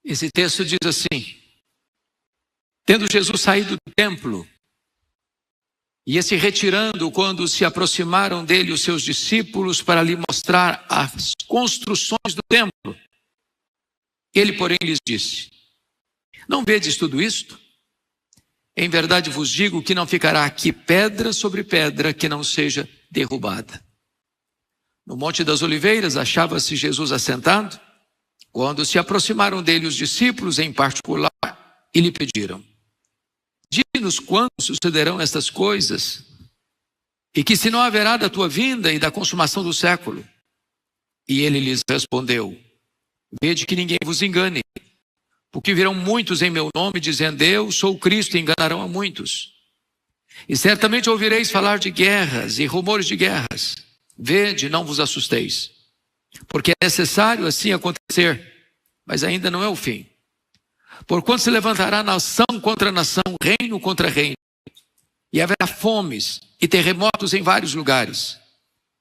Esse texto diz assim: tendo Jesus saído do templo, ia se retirando quando se aproximaram dele os seus discípulos para lhe mostrar as construções do templo. Ele, porém, lhes disse: não vedes tudo isto? Em verdade vos digo que não ficará aqui pedra sobre pedra que não seja derrubada. No Monte das Oliveiras achava-se Jesus assentado, quando se aproximaram dele os discípulos em particular e lhe pediram: dize-nos quando sucederão estas coisas, e que se não haverá da tua vinda e da consumação do século. E ele lhes respondeu: vede que ninguém vos engane, porque virão muitos em meu nome, dizendo eu sou o Cristo, e enganarão a muitos. E certamente ouvireis falar de guerras e rumores de guerras. Vede, não vos assusteis, porque é necessário assim acontecer, mas ainda não é o fim. Porquanto se levantará nação contra nação, reino contra reino, e haverá fomes e terremotos em vários lugares.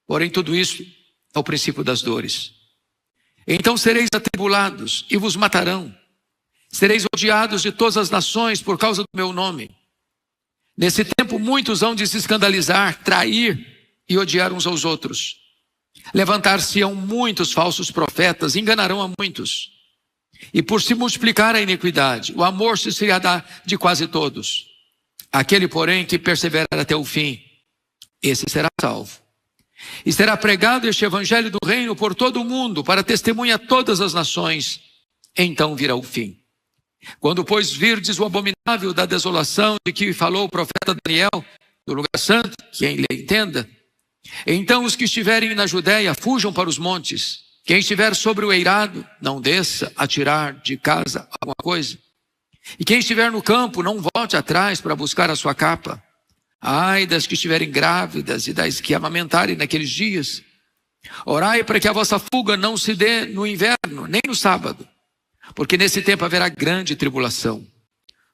Porém tudo isso é o princípio das dores. Então sereis atribulados e vos matarão. Sereis odiados de todas as nações por causa do meu nome. Nesse tempo muitos hão de se escandalizar, trair e odiar uns aos outros. Levantar-se-ão muitos falsos profetas, enganarão a muitos. E por se multiplicar a iniquidade, o amor se esfriará de quase todos. Aquele, porém, que perseverar até o fim, esse será salvo. E será pregado este evangelho do reino por todo o mundo, para testemunha a todas as nações. Então virá o fim. Quando, pois, virdes o abominável da desolação de que falou o profeta Daniel, do lugar santo, quem lhe entenda, então os que estiverem na Judéia fujam para os montes. Quem estiver sobre o eirado, não desça a tirar de casa alguma coisa. E quem estiver no campo, não volte atrás para buscar a sua capa. Ai das que estiverem grávidas e das que amamentarem naqueles dias. Orai para que a vossa fuga não se dê no inverno, nem no sábado, porque nesse tempo haverá grande tribulação,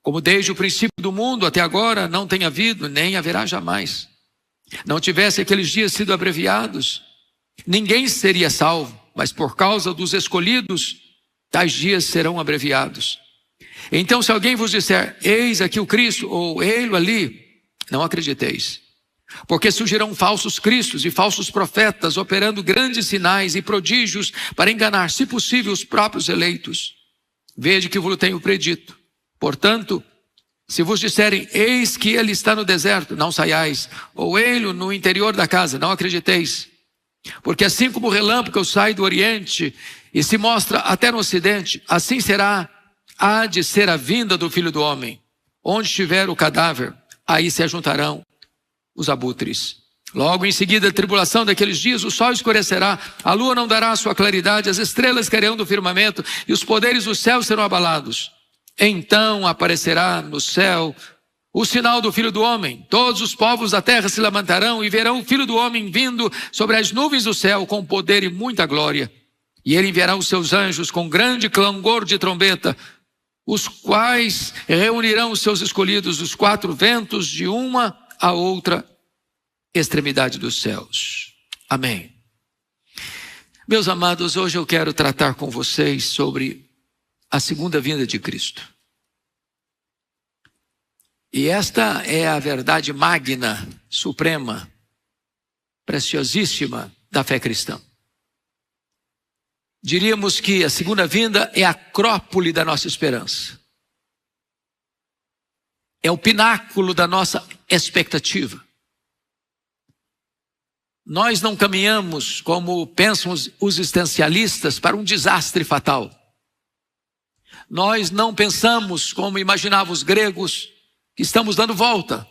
como desde o princípio do mundo até agora não tem havido, nem haverá jamais. Não tivesse aqueles dias sido abreviados, ninguém seria salvo, mas por causa dos escolhidos, tais dias serão abreviados. Então se alguém vos disser, eis aqui o Cristo, ou ei-lo ali, não acrediteis. Porque surgirão falsos cristos e falsos profetas, operando grandes sinais e prodígios, para enganar, se possível, os próprios eleitos. Vede que vos tenho predito. Portanto, se vos disserem, eis que ele está no deserto, não saiais, ou ele no interior da casa, não acrediteis. Porque assim como o relâmpago sai do oriente e se mostra até no ocidente, assim há de ser a vinda do Filho do Homem. Onde estiver o cadáver, aí se ajuntarão os abutres. Logo em seguida a tribulação daqueles dias, o sol escurecerá, a lua não dará a sua claridade, as estrelas cairão do firmamento e os poderes do céu serão abalados. Então aparecerá no céu o sinal do Filho do Homem. Todos os povos da terra se levantarão e verão o Filho do Homem vindo sobre as nuvens do céu com poder e muita glória. E ele enviará os seus anjos com grande clangor de trombeta, os quais reunirão os seus escolhidos dos quatro ventos de uma a outra extremidade dos céus. Amém. Meus amados, hoje eu quero tratar com vocês sobre a segunda vinda de Cristo. E esta é a verdade magna, suprema, preciosíssima da fé cristã. Diríamos que a segunda vinda é a acrópole da nossa esperança. É o pináculo da nossa expectativa. Nós não caminhamos, como pensam os existencialistas, para um desastre fatal. Nós não pensamos, como imaginavam os gregos, que estamos dando volta,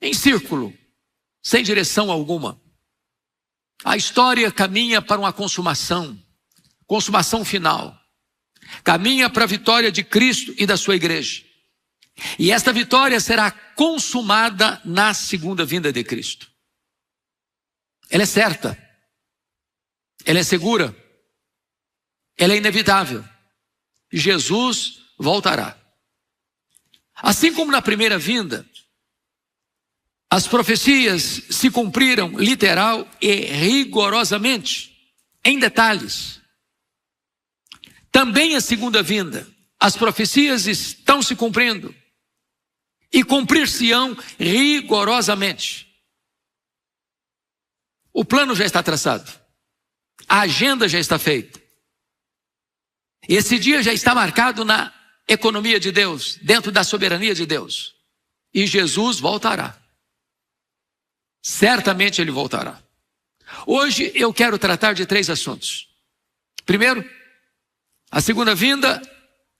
em círculo, sem direção alguma. A história caminha para uma consumação final. Caminha para a vitória de Cristo e da sua igreja. E esta vitória será consumada na segunda vinda de Cristo. Ela é certa, ela é segura, ela é inevitável. Jesus voltará. Assim como na primeira vinda, as profecias se cumpriram literal e rigorosamente, em detalhes. também a segunda vinda. As profecias estão se cumprindo e cumprir-se-ão rigorosamente. O plano já está traçado, a agenda já está feita. Esse dia já está marcado na economia de Deus, dentro da soberania de Deus. E Jesus voltará. Certamente ele voltará. Hoje eu quero tratar de 3 assuntos. Primeiro, a segunda vinda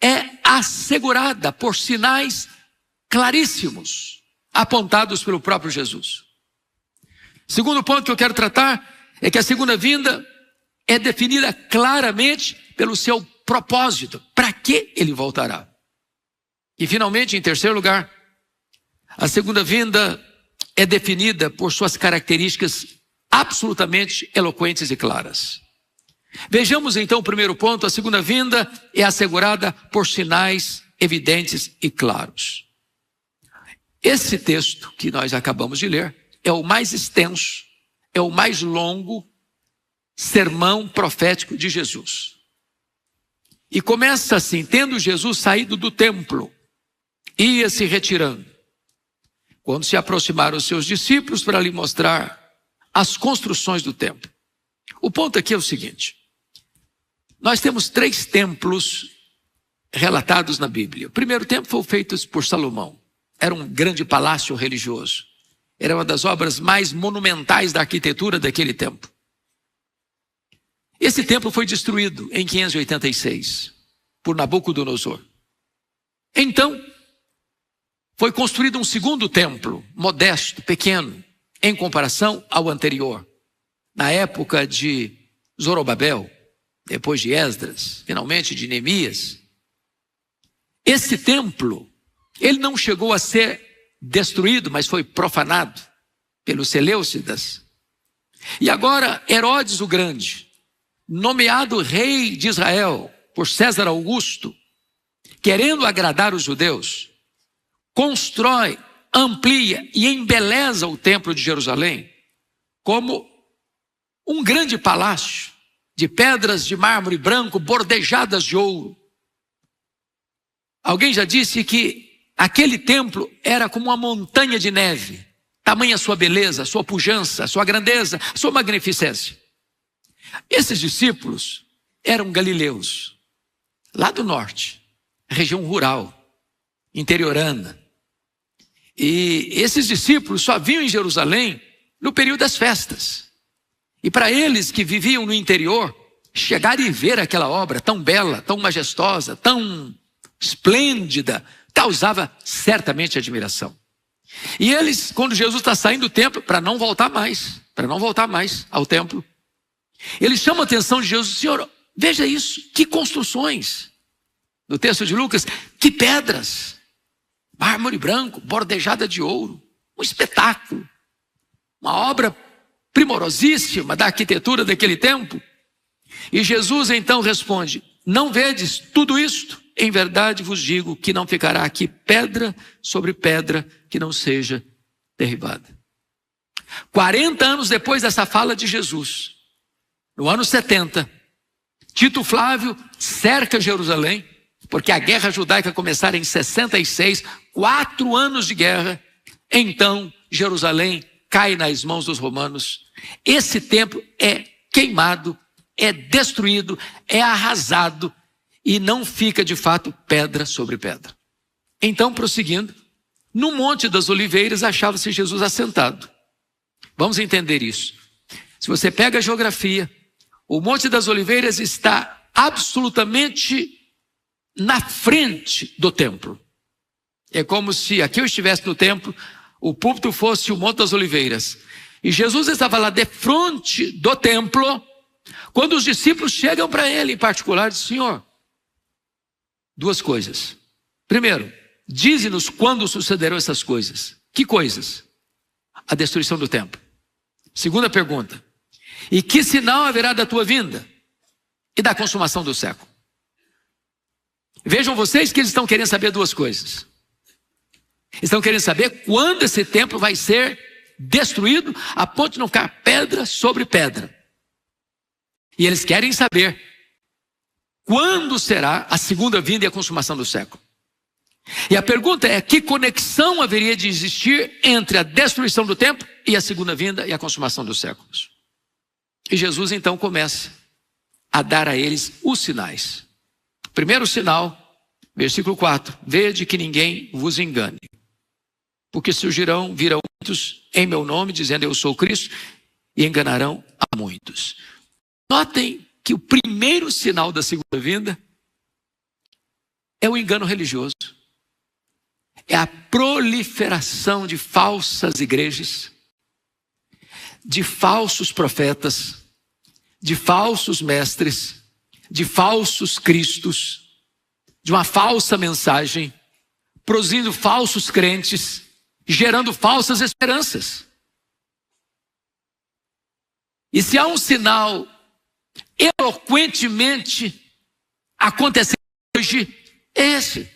é assegurada por sinais claríssimos, apontados pelo próprio Jesus. Segundo ponto que eu quero tratar é que a segunda vinda é definida claramente pelo seu propósito. Para que ele voltará? E finalmente, em terceiro lugar, a segunda vinda é definida por suas características absolutamente eloquentes e claras. Vejamos então o primeiro ponto: a segunda vinda é assegurada por sinais evidentes e claros. Esse texto que nós acabamos de ler é o mais extenso, é o mais longo sermão profético de Jesus. E começa assim: tendo Jesus saído do templo, ia se retirando. Quando se aproximaram os seus discípulos para lhe mostrar as construções do templo. O ponto aqui é o seguinte: nós temos 3 templos relatados na Bíblia. O primeiro templo foi feito por Salomão. Era um grande palácio religioso. Era uma das obras mais monumentais da arquitetura daquele tempo. Esse templo foi destruído em 586 por Nabucodonosor. Então, foi construído um segundo templo, modesto, pequeno, em comparação ao anterior. Na época de Zorobabel, depois de Esdras, finalmente de Neemias. Esse templo, ele não chegou a ser destruído, mas foi profanado pelos Seleucidas. E agora Herodes o Grande, nomeado rei de Israel por César Augusto, querendo agradar os judeus, constrói, amplia e embeleza o templo de Jerusalém como um grande palácio de pedras de mármore branco bordejadas de ouro. Alguém já disse que aquele templo era como uma montanha de neve, tamanha sua beleza, sua pujança, sua grandeza, sua magnificência. Esses discípulos eram galileus, lá do norte, região rural, interiorana. E esses discípulos só vinham em Jerusalém no período das festas. E para eles que viviam no interior, chegar e ver aquela obra tão bela, tão majestosa, tão esplêndida, causava certamente admiração. E eles, quando Jesus está saindo do templo, para não voltar mais ao templo, eles chamam a atenção de Jesus: Senhor, veja isso, que construções. No texto de Lucas, que pedras, mármore branco, bordejada de ouro, um espetáculo, uma obra primorosíssima da arquitetura daquele tempo. E Jesus então responde: não vedes tudo isto? Em verdade vos digo que não ficará aqui pedra sobre pedra que não seja derribada. 40 anos depois dessa fala de Jesus, no ano 70, Tito Flávio cerca Jerusalém, porque a guerra judaica começara em 66, 4 anos de guerra. Então Jerusalém cai nas mãos dos romanos. Esse templo é queimado, é destruído, é arrasado e não fica de fato pedra sobre pedra. Então, prosseguindo, no Monte das Oliveiras achava-se Jesus assentado. Vamos entender isso. Se você pega a geografia, o Monte das Oliveiras está absolutamente na frente do templo. É como se aqui eu estivesse no templo, o púlpito fosse o Monte das Oliveiras. E Jesus estava lá de frente do templo, quando os discípulos chegam para ele em particular, dizem: Senhor, 2 coisas. Primeiro, dize-nos quando sucederão essas coisas. Que coisas? A destruição do templo. Segunda pergunta: e que sinal haverá da tua vinda e da consumação do século? Vejam vocês que eles estão querendo saber 2 coisas. Estão querendo saber quando esse templo vai ser destruído a ponto de não cair pedra sobre pedra. E eles querem saber quando será a segunda vinda e a consumação do século. E a pergunta é, que conexão haveria de existir entre a destruição do templo e a segunda vinda e a consumação dos séculos? E Jesus então começa a dar a eles os sinais. Primeiro sinal, versículo 4, vede que ninguém vos engane, porque virão muitos em meu nome, dizendo eu sou o Cristo, e enganarão a muitos. Notem que o primeiro sinal da segunda vinda é o engano religioso. É a proliferação de falsas igrejas, de falsos profetas, de falsos mestres, de falsos cristos, de uma falsa mensagem, produzindo falsos crentes, gerando falsas esperanças. E se há um sinal eloquentemente acontecendo hoje, é esse.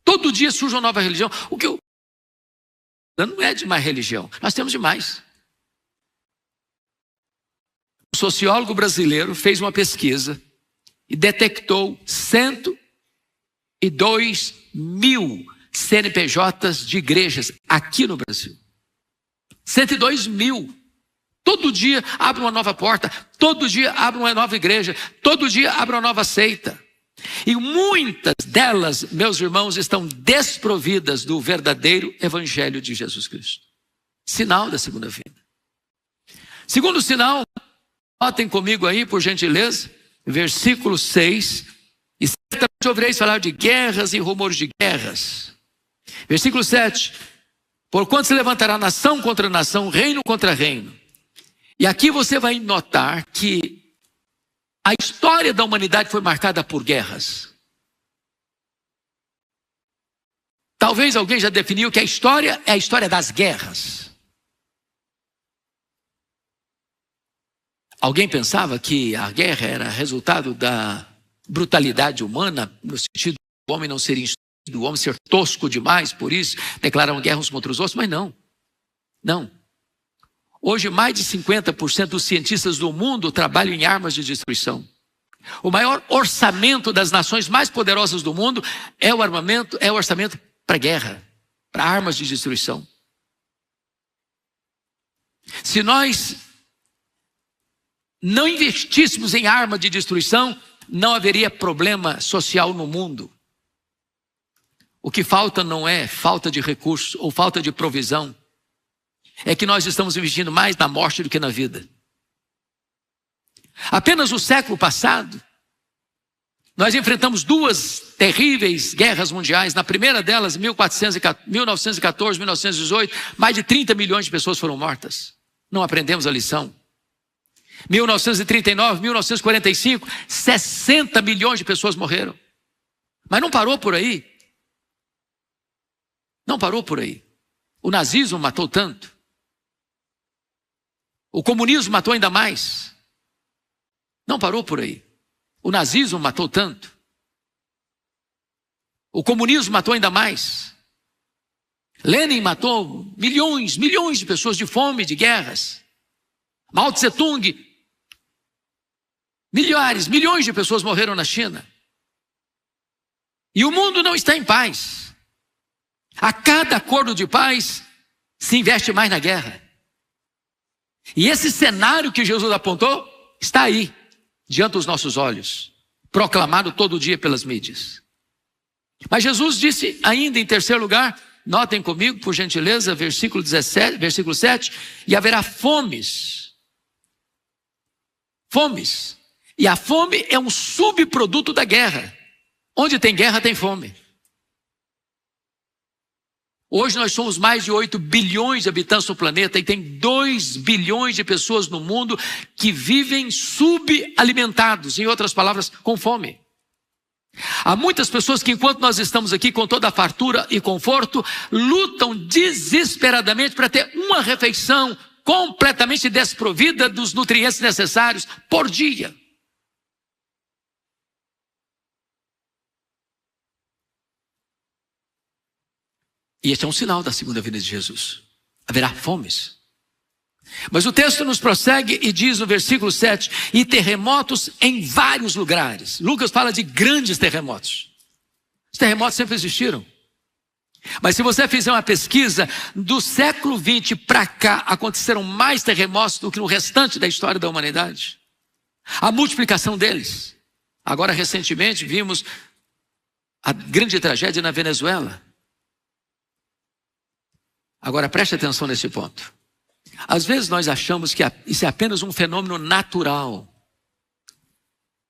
Todo dia surge uma nova religião. O que eu não é de mais religião, nós temos de mais. Um sociólogo brasileiro fez uma pesquisa e detectou 102 mil CNPJs de igrejas aqui no Brasil. 102 mil. Todo dia abre uma nova porta, todo dia abre uma nova igreja, todo dia abre uma nova seita. E muitas delas, meus irmãos, estão desprovidas do verdadeiro evangelho de Jesus Cristo. Sinal da segunda vinda. Segundo sinal, notem comigo aí, por gentileza, versículo 6. E certamente ouvireis falar de guerras e rumores de guerras. Versículo 7. Porquanto se levantará nação contra nação, reino contra reino. E aqui você vai notar que a história da humanidade foi marcada por guerras. Talvez alguém já definiu que a história é a história das guerras. Alguém pensava que a guerra era resultado da brutalidade humana, no sentido do homem não ser instruído, do homem ser tosco demais, por isso declararam guerra uns contra os outros, mas não. Não. Hoje, mais de 50% dos cientistas do mundo trabalham em armas de destruição. O maior orçamento das nações mais poderosas do mundo é o orçamento para guerra, para armas de destruição. Se nós não investíssemos em arma de destruição, não haveria problema social no mundo. O que falta não é falta de recursos ou falta de provisão. É que nós estamos investindo mais na morte do que na vida. Apenas no século passado, nós enfrentamos duas terríveis guerras mundiais. Na primeira delas, 1914, 1918, mais de 30 milhões de pessoas foram mortas. Não aprendemos a lição. 1939, 1945, 60 milhões de pessoas morreram. Mas não parou por aí. Não parou por aí. O nazismo matou tanto. O comunismo matou ainda mais. Não parou por aí. O nazismo matou tanto. O comunismo matou ainda mais. Lenin matou milhões de pessoas de fome, de guerras. Mao Tse Tung, milhões de pessoas morreram na China. E o mundo não está em paz. A cada acordo de paz se investe mais na guerra. E esse cenário que Jesus apontou está aí, diante dos nossos olhos, proclamado todo dia pelas mídias. Mas Jesus disse ainda em terceiro lugar, notem comigo, por gentileza, versículo 7, e haverá fomes. Fomes. E a fome é um subproduto da guerra. Onde tem guerra, tem fome. Hoje nós somos mais de 8 bilhões de habitantes no planeta e tem 2 bilhões de pessoas no mundo que vivem subalimentados, em outras palavras, com fome. Há muitas pessoas que, enquanto nós estamos aqui com toda a fartura e conforto, lutam desesperadamente para ter uma refeição completamente desprovida dos nutrientes necessários por dia. E este é um sinal da segunda vinda de Jesus. Haverá fomes. Mas o texto nos prossegue e diz no versículo 7, e terremotos em vários lugares. Lucas fala de grandes terremotos. Os terremotos sempre existiram. Mas se você fizer uma pesquisa, do século 20 para cá, aconteceram mais terremotos do que no restante da história da humanidade. A multiplicação deles. Agora, recentemente, vimos a grande tragédia na Venezuela. Agora, preste atenção nesse ponto. Às vezes nós achamos que isso é apenas um fenômeno natural,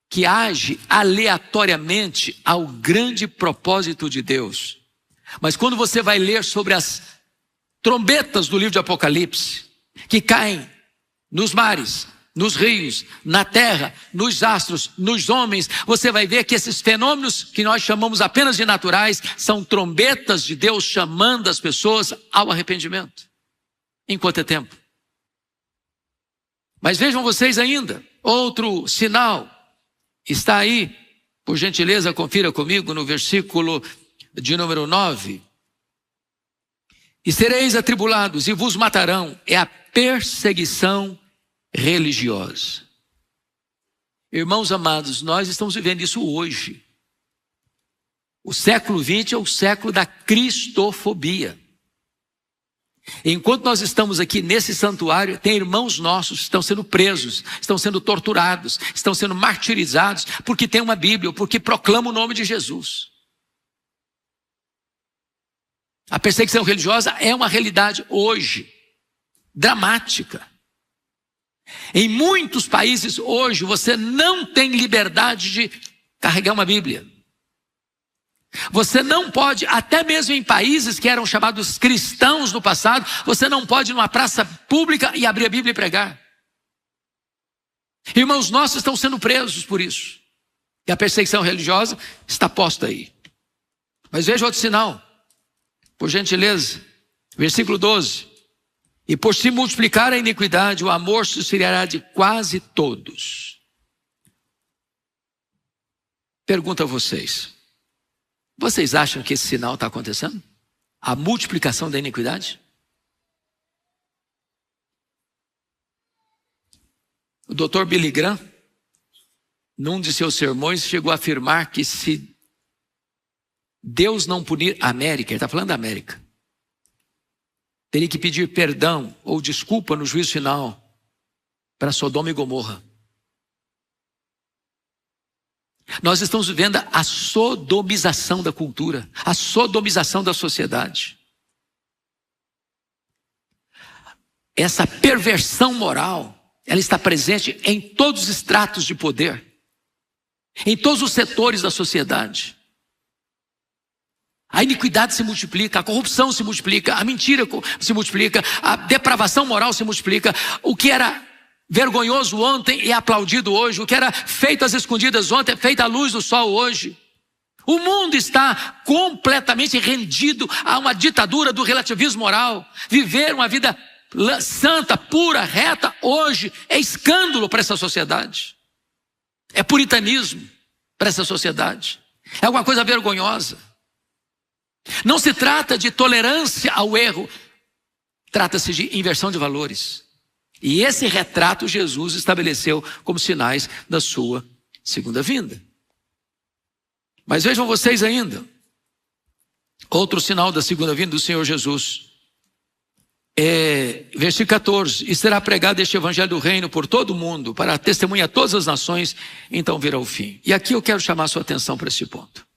que age aleatoriamente ao grande propósito de Deus. Mas quando você vai ler sobre as trombetas do livro de Apocalipse, que caem nos mares, nos rios, na terra, nos astros, nos homens, você vai ver que esses fenômenos que nós chamamos apenas de naturais, são trombetas de Deus chamando as pessoas ao arrependimento. Em quanto é tempo? Mas vejam vocês ainda, outro sinal está aí, por gentileza confira comigo no versículo de número 9. E sereis atribulados e vos matarão, é a perseguição religiosa. Irmãos amados, nós estamos vivendo isso hoje. O século 20 é o século da cristofobia. Enquanto nós estamos aqui nesse santuário, tem irmãos nossos que estão sendo presos, estão sendo torturados, estão sendo martirizados, porque tem uma Bíblia, porque proclamam o nome de Jesus. A perseguição religiosa é uma realidade hoje, dramática. Em muitos países hoje, você não tem liberdade de carregar uma Bíblia. Você não pode, até mesmo em países que eram chamados cristãos no passado, você não pode ir numa praça pública e abrir a Bíblia e pregar. Irmãos nossos estão sendo presos por isso. E a perseguição religiosa está posta aí. Mas veja outro sinal, por gentileza, versículo 12. E por se multiplicar a iniquidade, o amor se esfriará de quase todos. Pergunto a vocês. Vocês acham que esse sinal está acontecendo? A multiplicação da iniquidade? O Dr. Billy Graham, num de seus sermões, chegou a afirmar que se Deus não punir a América, ele está falando da América, teria que pedir perdão ou desculpa no juízo final para Sodoma e Gomorra. Nós estamos vivendo a sodomização da cultura, a sodomização da sociedade. Essa perversão moral, ela está presente em todos os estratos de poder, em todos os setores da sociedade. A iniquidade se multiplica, a corrupção se multiplica, a mentira se multiplica, a depravação moral se multiplica. O que era vergonhoso ontem é aplaudido hoje. O que era feito às escondidas ontem é feito à luz do sol hoje. O mundo está completamente rendido a uma ditadura do relativismo moral. Viver uma vida santa, pura, reta, hoje é escândalo para essa sociedade. É puritanismo para essa sociedade. É alguma coisa vergonhosa. Não se trata de tolerância ao erro, trata-se de inversão de valores. E esse retrato Jesus estabeleceu como sinais da sua segunda vinda. Mas vejam vocês ainda, outro sinal da segunda vinda do Senhor Jesus. Versículo 14, e será pregado este evangelho do reino por todo o mundo, para testemunhar a todas as nações, então virá o fim. E aqui eu quero chamar a sua atenção para esse ponto.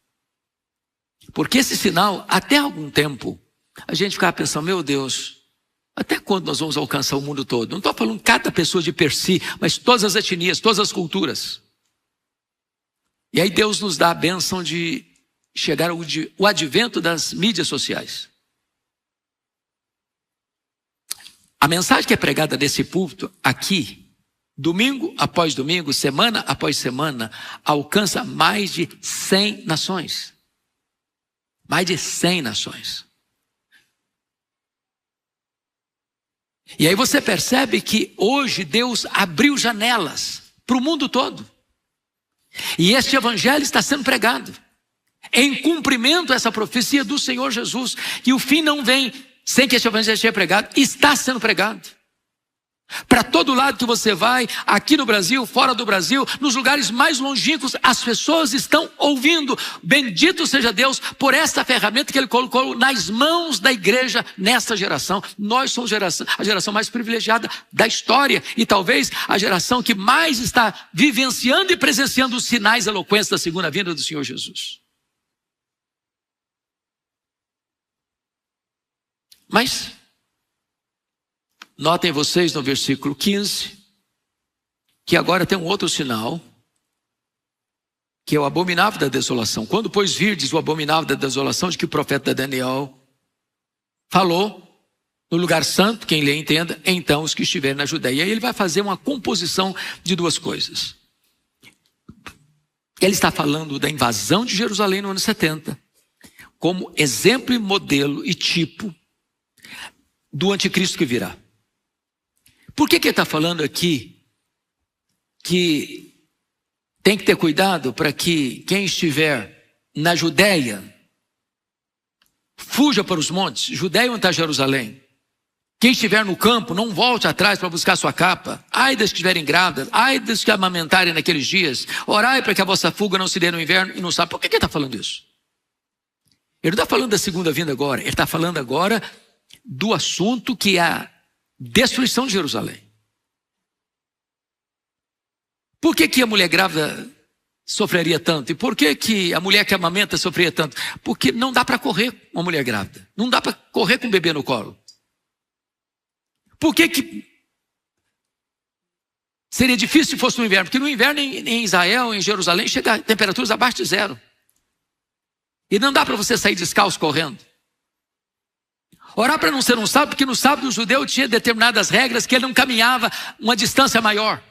Porque esse sinal, até algum tempo, a gente ficava pensando, meu Deus, até quando nós vamos alcançar o mundo todo? Não estou falando cada pessoa de per si, mas todas as etnias, todas as culturas. E aí Deus nos dá a bênção de chegar o advento das mídias sociais. A mensagem que é pregada nesse púlpito aqui, domingo após domingo, semana após semana, alcança mais de 100 nações. Mais de 100 nações. E aí você percebe que hoje Deus abriu janelas para o mundo todo. E este evangelho está sendo pregado. Em cumprimento a essa profecia do Senhor Jesus. E o fim não vem sem que este evangelho seja pregado. Está sendo pregado. Para todo lado que você vai, aqui no Brasil, fora do Brasil, nos lugares mais longínquos, as pessoas estão ouvindo. Bendito seja Deus por esta ferramenta que Ele colocou nas mãos da igreja nesta geração. Nós somos a geração mais privilegiada da história e talvez a geração que mais está vivenciando e presenciando os sinais eloquentes da segunda vinda do Senhor Jesus. Mas notem vocês no versículo 15, que agora tem um outro sinal, que é o abominável da desolação. Quando, pois, virdes o abominável da desolação, de que o profeta Daniel falou, no lugar santo, quem lê entenda, então os que estiverem na Judeia. E aí ele vai fazer uma composição de duas coisas. Ele está falando da invasão de Jerusalém no ano 70, como exemplo e modelo e tipo do anticristo que virá. Por que ele está falando aqui que tem que ter cuidado para que quem estiver na Judeia fuja para os montes? Judeia onde está Jerusalém. Quem estiver no campo não volte atrás para buscar sua capa. Ai das que estiverem grávidas, ai das que amamentarem naqueles dias. Orai para que a vossa fuga não se dê no inverno e não sabe. Por que ele está falando isso? Ele não está falando da segunda vinda agora. Ele está falando agora do assunto que é a destruição de Jerusalém. Por que a mulher grávida sofreria tanto? E por que a mulher que amamenta sofreria tanto? Porque não dá para correr com uma mulher grávida. Não dá para correr com um bebê no colo. Por que seria difícil se fosse no inverno? Porque no inverno em Israel, em Jerusalém, chega a temperaturas abaixo de zero. E não dá para você sair descalço correndo. Orar para não ser um sábado, porque no sábado o judeu tinha determinadas regras que ele não caminhava uma distância maior.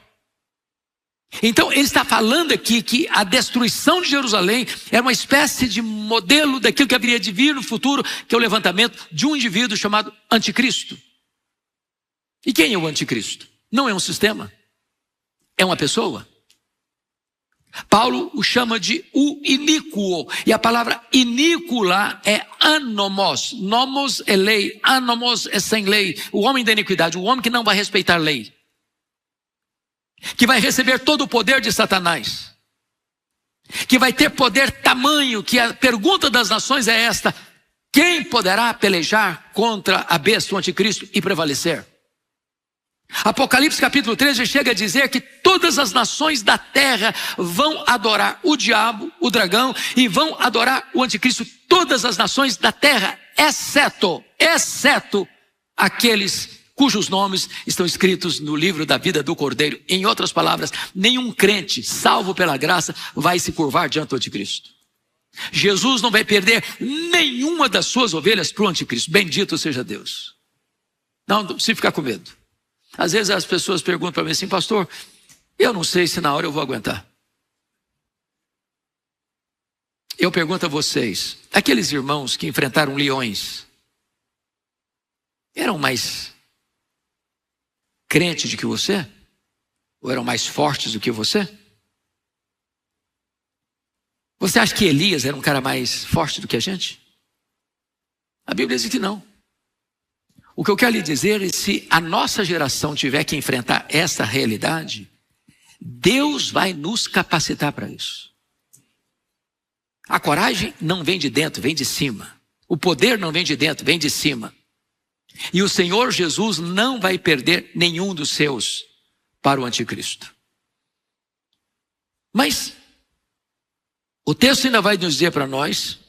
Então ele está falando aqui que a destruição de Jerusalém era uma espécie de modelo daquilo que haveria de vir no futuro, que é o levantamento de um indivíduo chamado anticristo. E quem é o anticristo? Não é um sistema, é uma pessoa. Paulo o chama de o iníquo, e a palavra iníquo lá é anomos. Nomos é lei, anomos é sem lei. O homem da iniquidade, o homem que não vai respeitar lei, que vai receber todo o poder de Satanás, que vai ter poder tamanho, que a pergunta das nações é esta: quem poderá pelejar contra a besta, o anticristo, e prevalecer? Apocalipse capítulo 13 chega a dizer que todas as nações da terra vão adorar o diabo, o dragão, e vão adorar o anticristo. Todas as nações da terra, exceto aqueles cujos nomes estão escritos no livro da vida do Cordeiro. Em outras palavras, nenhum crente, salvo pela graça, vai se curvar diante do anticristo. Jesus não vai perder nenhuma das suas ovelhas para o anticristo. Bendito seja Deus. Não precisa ficar com medo. Às vezes as pessoas perguntam para mim assim: pastor, eu não sei se na hora eu vou aguentar. Eu pergunto a vocês, aqueles irmãos que enfrentaram leões, eram mais crentes do que você? Ou eram mais fortes do que você? Você acha que Elias era um cara mais forte do que a gente? A Bíblia diz que não. O que eu quero lhe dizer é que se a nossa geração tiver que enfrentar essa realidade, Deus vai nos capacitar para isso. A coragem não vem de dentro, vem de cima. O poder não vem de dentro, vem de cima. E o Senhor Jesus não vai perder nenhum dos seus para o anticristo. Mas o texto ainda vai nos dizer para nós,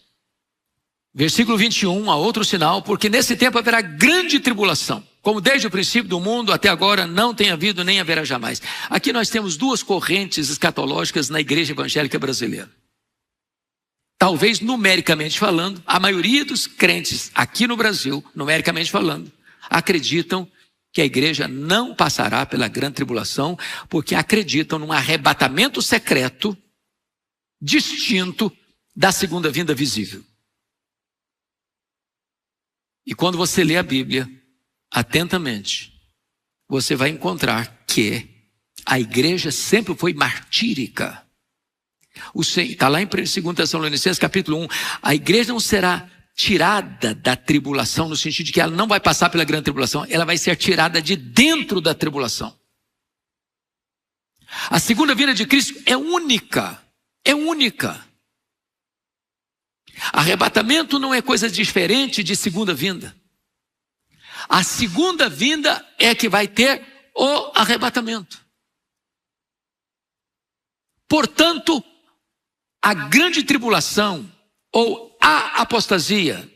versículo 21, há outro sinal: porque nesse tempo haverá grande tribulação, como desde o princípio do mundo até agora não tem havido nem haverá jamais. Aqui nós temos duas correntes escatológicas na igreja evangélica brasileira. Talvez numericamente falando, a maioria dos crentes aqui no Brasil, numericamente falando, acreditam que a igreja não passará pela grande tribulação, porque acreditam num arrebatamento secreto, distinto da segunda vinda visível. E quando você lê a Bíblia atentamente, você vai encontrar que a igreja sempre foi martírica. Está lá em 2 Tessalonicenses capítulo 1, a igreja não será tirada da tribulação, no sentido de que ela não vai passar pela grande tribulação, ela vai ser tirada de dentro da tribulação. A segunda vinda de Cristo é única. É única. Arrebatamento não é coisa diferente de segunda vinda. A segunda vinda é que vai ter o arrebatamento. Portanto, a grande tribulação, ou a apostasia,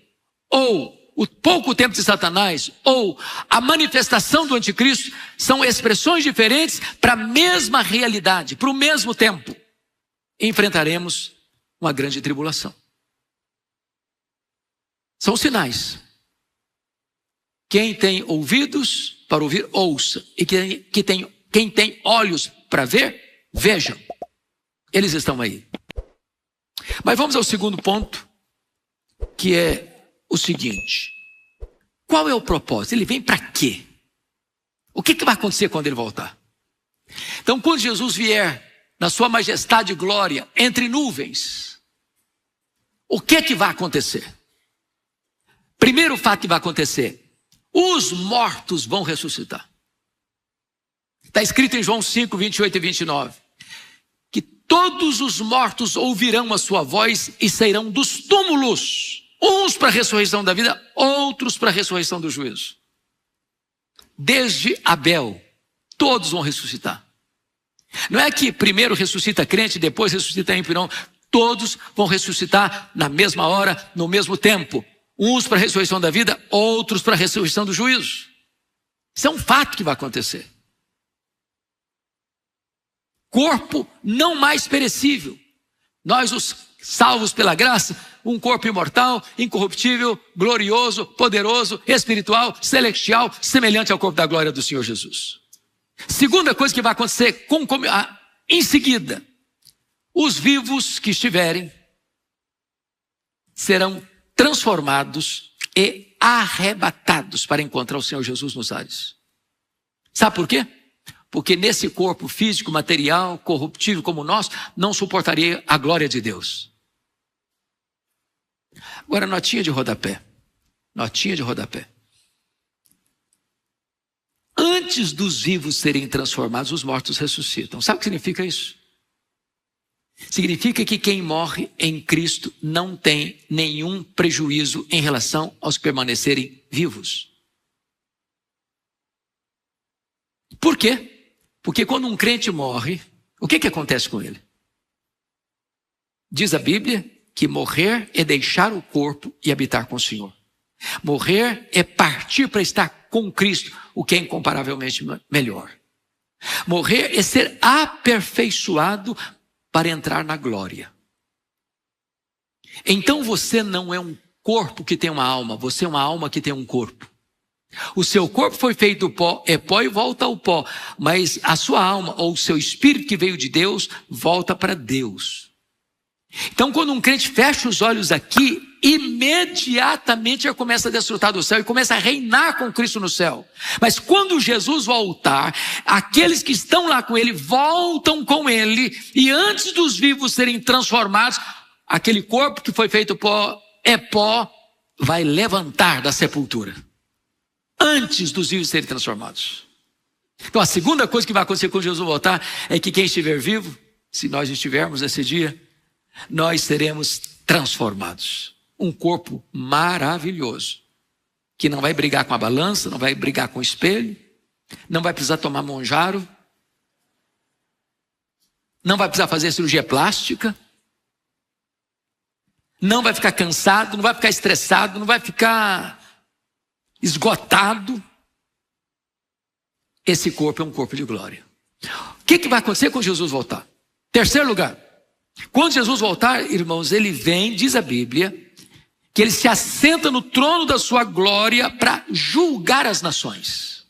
ou o pouco tempo de Satanás, ou a manifestação do anticristo, são expressões diferentes para a mesma realidade, para o mesmo tempo. Enfrentaremos uma grande tribulação. São sinais. Quem tem ouvidos para ouvir, ouça. E quem tem olhos para ver, vejam. Eles estão aí. Mas vamos ao segundo ponto, que é o seguinte. Qual é o propósito? Ele vem para quê? O que vai acontecer quando ele voltar? Então, quando Jesus vier na sua majestade e glória, entre nuvens, o que vai acontecer? Primeiro fato que vai acontecer: os mortos vão ressuscitar. Está escrito em João 5, 28 e 29. Que todos os mortos ouvirão a sua voz e sairão dos túmulos. Uns para a ressurreição da vida, outros para a ressurreição do juízo. Desde Abel, todos vão ressuscitar. Não é que primeiro ressuscita crente, depois ressuscita ímpio, não. Todos vão ressuscitar na mesma hora, no mesmo tempo. Uns para a ressurreição da vida, outros para a ressurreição do juízo. Isso é um fato que vai acontecer. Corpo não mais perecível. Nós, os salvos pela graça, um corpo imortal, incorruptível, glorioso, poderoso, espiritual, celestial, semelhante ao corpo da glória do Senhor Jesus. Segunda coisa que vai acontecer em seguida: os vivos que estiverem serão transformados e arrebatados para encontrar o Senhor Jesus nos ares. Sabe por quê? Porque nesse corpo físico, material, corruptível como o nosso, não suportaria a glória de Deus. Agora, notinha de rodapé. Notinha de rodapé. Antes dos vivos serem transformados, os mortos ressuscitam. Sabe o que significa isso? Significa que quem morre em Cristo não tem nenhum prejuízo em relação aos que permanecerem vivos. Por quê? Porque quando um crente morre, o que acontece com ele? Diz a Bíblia que morrer é deixar o corpo e habitar com o Senhor. Morrer é partir para estar com Cristo, o que é incomparavelmente melhor. Morrer é ser aperfeiçoado para entrar na glória. Então você não é um corpo que tem uma alma, você é uma alma que tem um corpo. O seu corpo foi feito do pó, é pó e volta ao pó, mas a sua alma ou o seu espírito que veio de Deus volta para Deus. Então, quando um crente fecha os olhos aqui, imediatamente ele começa a desfrutar do céu e começa a reinar com Cristo no céu. Mas quando Jesus voltar, aqueles que estão lá com ele voltam com ele, e antes dos vivos serem transformados, aquele corpo que foi feito pó, vai levantar da sepultura. Antes dos vivos serem transformados. Então a segunda coisa que vai acontecer quando Jesus voltar é que quem estiver vivo, se nós estivermos nesse dia, nós seremos transformados. Um corpo maravilhoso, que não vai brigar com a balança, não vai brigar com o espelho, não vai precisar tomar Monjaro, não vai precisar fazer cirurgia plástica, não vai ficar cansado, não vai ficar estressado, não vai ficar esgotado. Esse corpo é um corpo de glória. O que vai acontecer quando Jesus voltar? Terceiro lugar, quando Jesus voltar, irmãos, ele vem, diz a Bíblia, que ele se assenta no trono da sua glória para julgar as nações.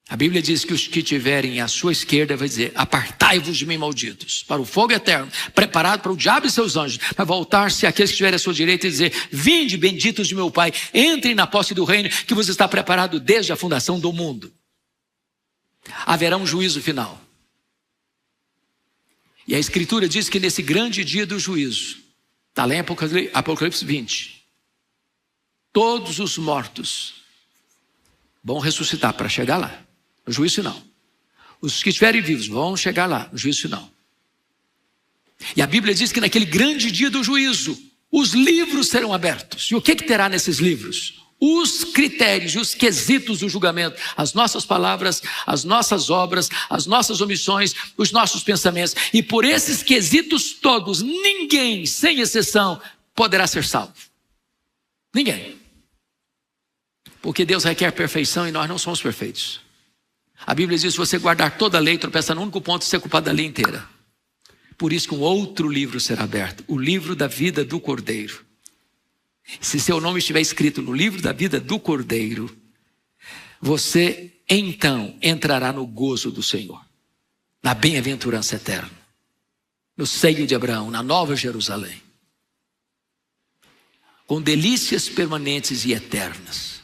A Bíblia diz que os que tiverem à sua esquerda vai dizer: apartai-vos de mim, malditos, para o fogo eterno, preparado para o diabo e seus anjos. Vai voltar-se aqueles que estiverem à sua direita e dizer: vinde, benditos de meu Pai, entrem na posse do reino que vos está preparado desde a fundação do mundo. Haverá um juízo final. E a Escritura diz que nesse grande dia do juízo, Está lá em Apocalipse 20. Todos os mortos vão ressuscitar para chegar lá, no juízo final. Os que estiverem vivos vão chegar lá, no juízo final. E a Bíblia diz que naquele grande dia do juízo, os livros serão abertos. E o que terá nesses livros? Os critérios e os quesitos do julgamento, as nossas palavras, as nossas obras, as nossas omissões, os nossos pensamentos. E por esses quesitos todos, ninguém, sem exceção, poderá ser salvo. Ninguém. Porque Deus requer perfeição e nós não somos perfeitos. A Bíblia diz que se você guardar toda a lei, tropeça no único ponto de ser culpado da lei inteira. Por isso que um outro livro será aberto, o livro da vida do Cordeiro. Se seu nome estiver escrito no livro da vida do Cordeiro, você então entrará no gozo do Senhor, na bem-aventurança eterna, no seio de Abraão, na nova Jerusalém, com delícias permanentes e eternas.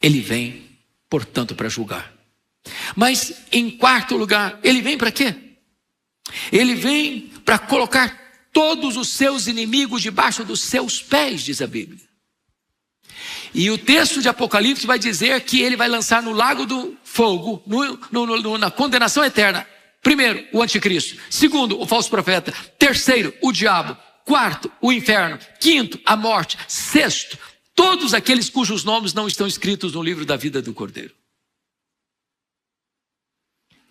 Ele vem, portanto, para julgar. Mas, em quarto lugar, ele vem para quê? Ele vem para colocar todos os seus inimigos debaixo dos seus pés, diz a Bíblia. E o texto de Apocalipse vai dizer que ele vai lançar no lago do fogo, na condenação eterna. Primeiro, o anticristo. Segundo, o falso profeta. Terceiro, o diabo. Quarto, o inferno. Quinto, a morte. Sexto, todos aqueles cujos nomes não estão escritos no livro da vida do Cordeiro.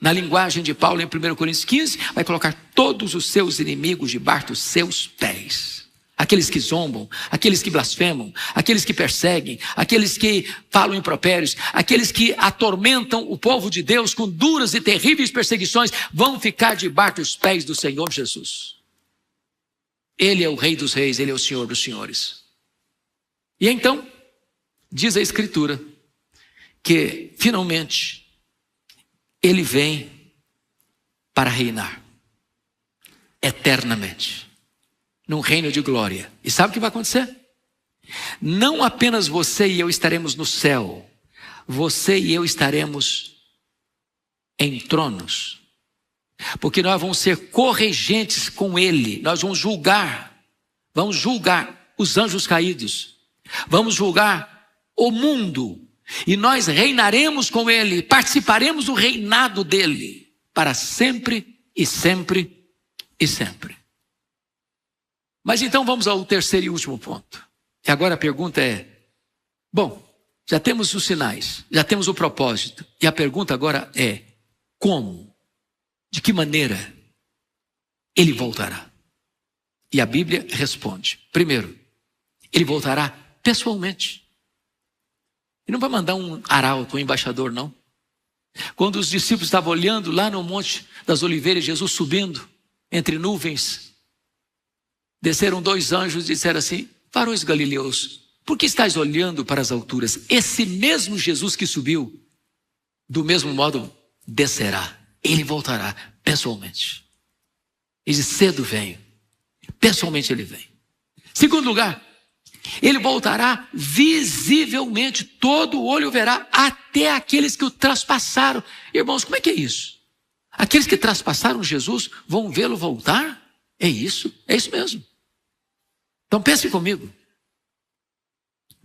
Na linguagem de Paulo, em 1 Coríntios 15, vai colocar todos os seus inimigos debaixo dos seus pés. Aqueles que zombam, aqueles que blasfemam, aqueles que perseguem, aqueles que falam impropérios, aqueles que atormentam o povo de Deus com duras e terríveis perseguições, vão ficar debaixo dos pés do Senhor Jesus. Ele é o Rei dos Reis, Ele é o Senhor dos Senhores. E então, diz a Escritura, que finalmente Ele vem para reinar eternamente, num reino de glória. E sabe o que vai acontecer? Não apenas você e eu estaremos no céu, você e eu estaremos em tronos, porque nós vamos ser corregentes com Ele, nós vamos julgar os anjos caídos, vamos julgar o mundo, e nós reinaremos com Ele, participaremos do reinado dEle, para sempre e sempre e sempre. Mas então vamos ao terceiro e último ponto. E agora a pergunta é, bom, já temos os sinais, já temos o propósito, e a pergunta agora é, como? De que maneira Ele voltará? E a Bíblia responde, primeiro, Ele voltará pessoalmente. Ele não vai mandar um arauto, um embaixador, não. Quando os discípulos estavam olhando lá no Monte das Oliveiras, Jesus subindo entre nuvens, desceram dois anjos e disseram assim, varões galileus, por que estáis olhando para as alturas? Esse mesmo Jesus que subiu, do mesmo modo descerá. Ele voltará pessoalmente. Ele diz, cedo venho. Pessoalmente ele vem. Segundo lugar, Ele voltará visivelmente, todo olho verá, até aqueles que o traspassaram. Irmãos, como é que é isso? Aqueles que traspassaram Jesus vão vê-lo voltar? É isso mesmo. Então pense comigo.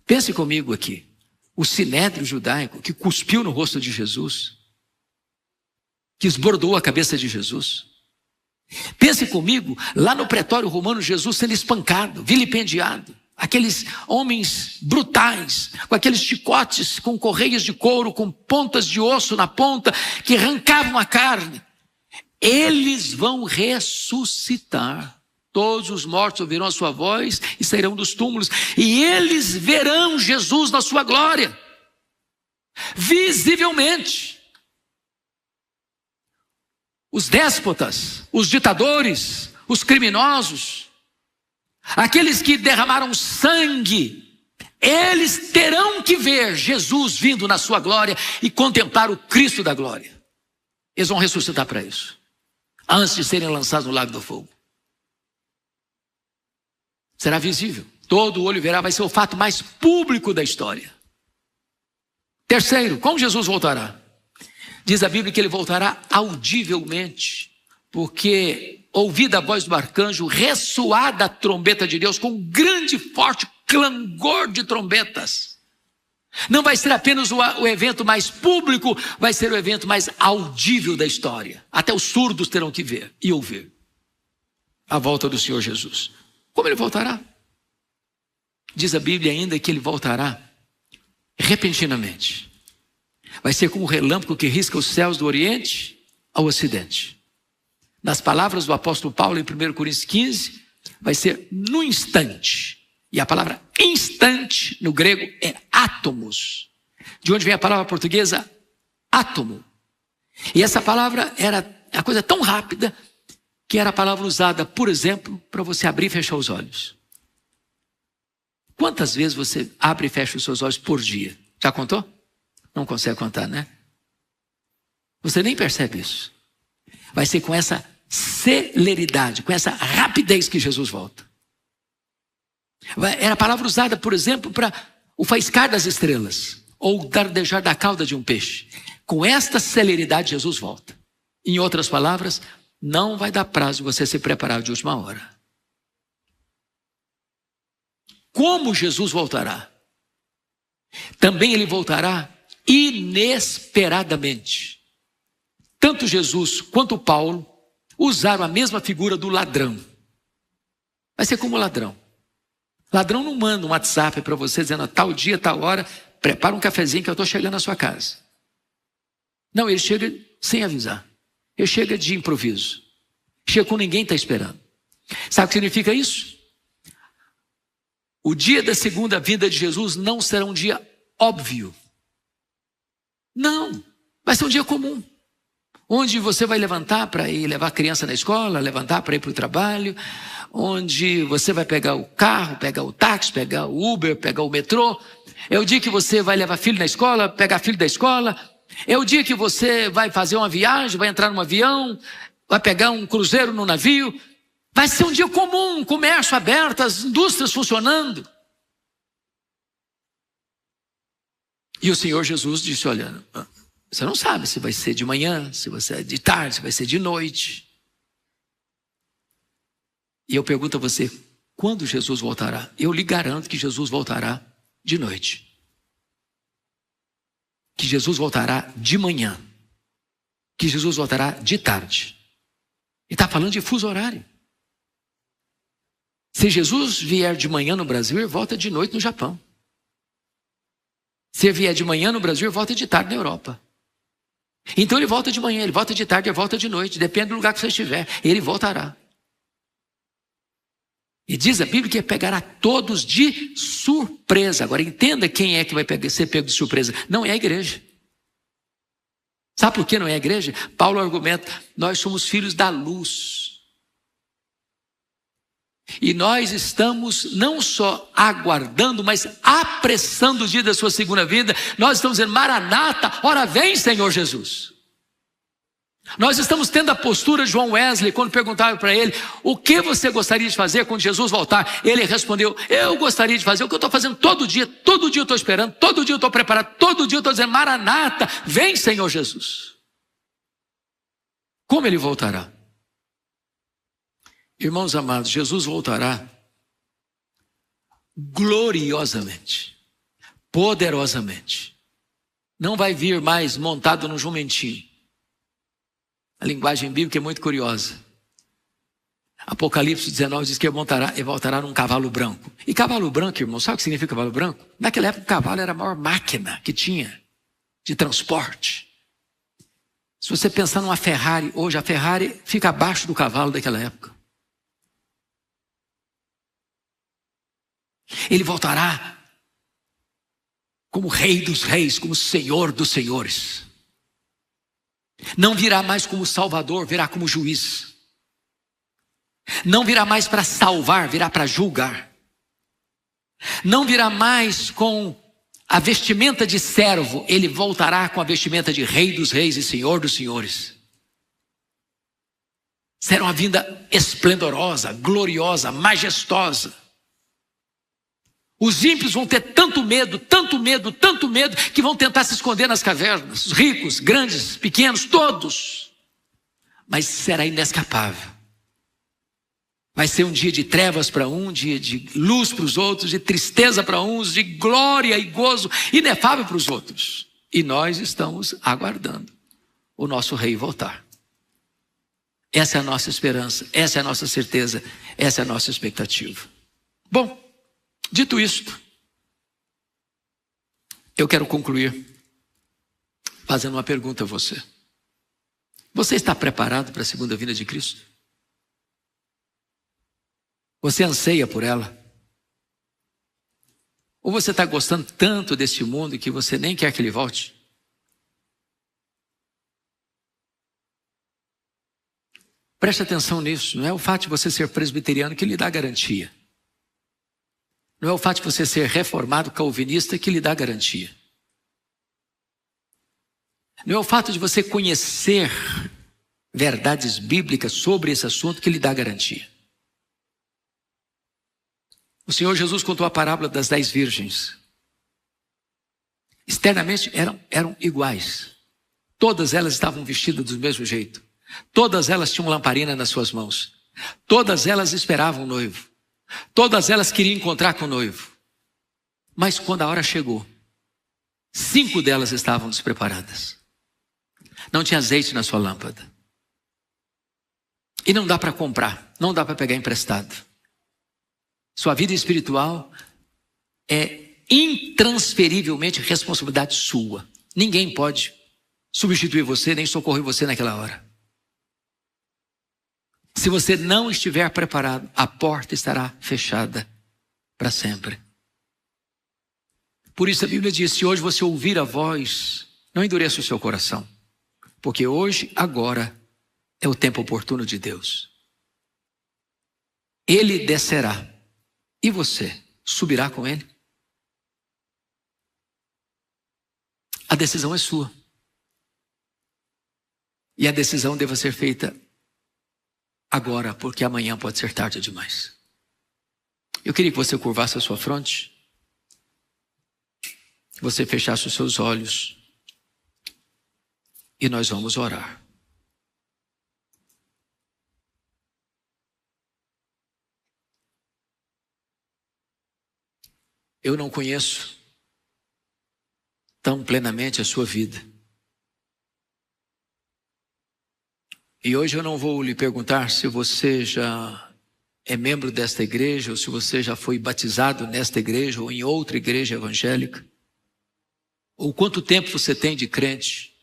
Pense comigo aqui. O sinédrio judaico que cuspiu no rosto de Jesus, que esbordou a cabeça de Jesus. Pense comigo, lá no pretório romano, Jesus sendo espancado, vilipendiado. Aqueles homens brutais, com aqueles chicotes, com correias de couro, com pontas de osso na ponta, que arrancavam a carne. Eles vão ressuscitar. Todos os mortos ouvirão a sua voz e sairão dos túmulos. E eles verão Jesus na sua glória. Visivelmente. Os déspotas, os ditadores, os criminosos, aqueles que derramaram sangue, eles terão que ver Jesus vindo na sua glória e contemplar o Cristo da glória. Eles vão ressuscitar para isso, antes de serem lançados no lago do fogo. Será visível, todo olho verá, vai ser o fato mais público da história. Terceiro, como Jesus voltará? Diz a Bíblia que ele voltará audivelmente. porque ouvida a voz do arcanjo, ressoada a trombeta de Deus com um grande e forte clangor de trombetas. Não vai ser apenas o evento mais público, vai ser o evento mais audível da história. Até os surdos terão que ver e ouvir a volta do Senhor Jesus. Como ele voltará? Diz a Bíblia ainda que ele voltará repentinamente. Vai ser como o relâmpago que risca os céus do Oriente ao Ocidente. Nas palavras do apóstolo Paulo em 1 Coríntios 15, vai ser no instante. E a palavra instante no grego é átomos, de onde vem a palavra portuguesa átomo. E essa palavra era a coisa tão rápida que era a palavra usada, por exemplo, para você abrir e fechar os olhos. Quantas vezes você abre e fecha os seus olhos por dia? Já contou? Não consegue contar, né? Você nem percebe isso. Vai ser com essa celeridade, com essa rapidez que Jesus volta. Era a palavra usada, por exemplo, para o faiscar das estrelas, ou o dardejar da cauda de um peixe. Com esta celeridade Jesus volta. Em outras palavras, não vai dar prazo de você se preparar de última hora. Como Jesus voltará? Também ele voltará inesperadamente. Tanto Jesus quanto Paulo usaram a mesma figura do ladrão. Vai ser como ladrão. Ladrão não manda um WhatsApp para você dizendo a tal dia, tal hora, prepara um cafezinho que eu estou chegando na sua casa. Não, ele chega sem avisar. Ele chega de improviso. Chega com ninguém está esperando. Sabe o que significa isso? O dia da segunda vinda de Jesus não será um dia óbvio. Não, vai ser um dia comum. Onde você vai levantar para ir levar a criança na escola, levantar para ir para o trabalho, onde você vai pegar o carro, pegar o táxi, pegar o Uber, pegar o metrô. É o dia que você vai levar filho na escola, pegar filho da escola. É o dia que você vai fazer uma viagem, vai entrar num avião, vai pegar um cruzeiro no navio. Vai ser um dia comum, comércio aberto, as indústrias funcionando. E o Senhor Jesus disse, olha, você não sabe se vai ser de manhã, se vai ser de tarde, se vai ser de noite. E eu pergunto a você, quando Jesus voltará? Eu lhe garanto que Jesus voltará de noite. Que Jesus voltará de manhã. Que Jesus voltará de tarde. Ele está falando de fuso horário. Se Jesus vier de manhã no Brasil, ele volta de noite no Japão. Se ele vier de manhã no Brasil, ele volta de tarde na Europa. Então ele volta de manhã, ele volta de tarde, ele volta de noite. Depende do lugar que você estiver, ele voltará. E diz a Bíblia que ele pegará todos de surpresa. Agora entenda quem é que vai ser pego de surpresa. Não é a igreja. Sabe por que não é a igreja? Paulo argumenta, nós somos filhos da luz. E nós estamos não só aguardando, mas apressando o dia da sua segunda vinda. Nós estamos dizendo, Maranata, ora vem Senhor Jesus. Nós estamos tendo a postura de João Wesley, quando perguntaram para ele, o que você gostaria de fazer quando Jesus voltar? Ele respondeu, eu gostaria de fazer o que eu estou fazendo todo dia eu estou esperando, todo dia eu estou preparado, todo dia eu estou dizendo, Maranata, vem Senhor Jesus. Como ele voltará? Irmãos amados, Jesus voltará gloriosamente, poderosamente. Não vai vir mais montado num jumentinho. A linguagem bíblica é muito curiosa. Apocalipse 19 diz que ele voltará num cavalo branco. E cavalo branco, irmão, sabe o que significa cavalo branco? Naquela época o cavalo era a maior máquina que tinha de transporte. Se você pensar numa Ferrari, hoje a Ferrari fica abaixo do cavalo daquela época. Ele voltará como Rei dos Reis, como Senhor dos Senhores. Não virá mais como Salvador, virá como juiz. Não virá mais para salvar, virá para julgar. Não virá mais com a vestimenta de servo, ele voltará com a vestimenta de Rei dos Reis e Senhor dos Senhores. Será uma vinda esplendorosa, gloriosa, majestosa. Os ímpios vão ter tanto medo, que vão tentar se esconder nas cavernas. Os ricos, grandes, pequenos, todos. mas será inescapável. Vai ser um dia de trevas para um dia de luz para os outros, de tristeza para uns, de glória e gozo inefável para os outros. E nós estamos aguardando o nosso rei voltar. Essa é a nossa esperança, essa é a nossa certeza, essa é a nossa expectativa. Bom, dito isto, eu quero concluir fazendo uma pergunta a você. Você está preparado para a segunda vinda de Cristo? Você anseia por ela? Ou você está gostando tanto desse mundo que você nem quer que ele volte? Preste atenção nisso. Não é o fato de você ser presbiteriano que lhe dá garantia. Não é o fato de você ser reformado calvinista que lhe dá garantia. Não é o fato de você conhecer verdades bíblicas sobre esse assunto que lhe dá garantia. O Senhor Jesus contou a parábola das 10 virgens. Externamente eram iguais. Todas elas estavam vestidas do mesmo jeito. Todas elas tinham lamparina nas suas mãos. Todas elas esperavam o noivo. Todas elas queriam encontrar com o noivo. Mas quando a hora chegou, 5 delas estavam despreparadas. Não tinha azeite na sua lâmpada. E não dá para comprar, não dá para pegar emprestado. Sua vida espiritual é intransferivelmente responsabilidade sua. Ninguém pode substituir você, nem socorrer você naquela hora. Se você não estiver preparado, a porta estará fechada para sempre. Por isso a Bíblia diz, se hoje você ouvir a voz, não endureça o seu coração. Porque hoje, agora, é o tempo oportuno de Deus. Ele descerá. E você subirá com ele? A decisão é sua. E a decisão deve ser feita agora, porque amanhã pode ser tarde demais. Eu queria que você curvasse a sua fronte, que você fechasse os seus olhos e nós vamos orar. Eu não conheço tão plenamente a sua vida. E hoje eu não vou lhe perguntar se você já é membro desta igreja, ou se você já foi batizado nesta igreja, ou em outra igreja evangélica, ou quanto tempo você tem de crente.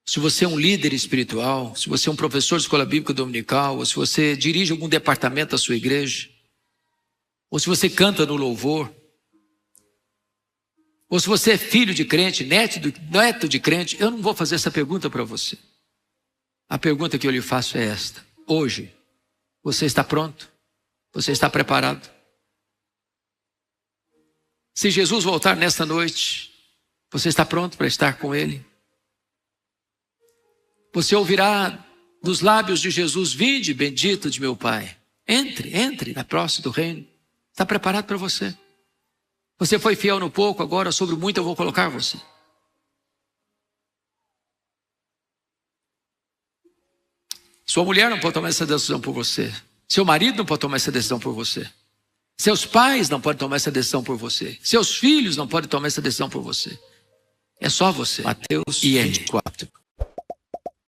Se você é um líder espiritual, se você é um professor de escola bíblica dominical, ou se você dirige algum departamento da sua igreja, ou se você canta no louvor, ou se você é filho de crente, neto de crente, eu não vou fazer essa pergunta para você. A pergunta que eu lhe faço é esta. Hoje, você está pronto? Você está preparado? Se Jesus voltar nesta noite, você está pronto para estar com Ele? Você ouvirá dos lábios de Jesus, vinde bendito de meu Pai. Entre na posse do reino. Está preparado para você? Você foi fiel no pouco, agora sobre o muito eu vou colocar você. Sua mulher não pode tomar essa decisão por você. Seu marido não pode tomar essa decisão por você. Seus pais não podem tomar essa decisão por você. Seus filhos não podem tomar essa decisão por você. É só você. Mateus 24.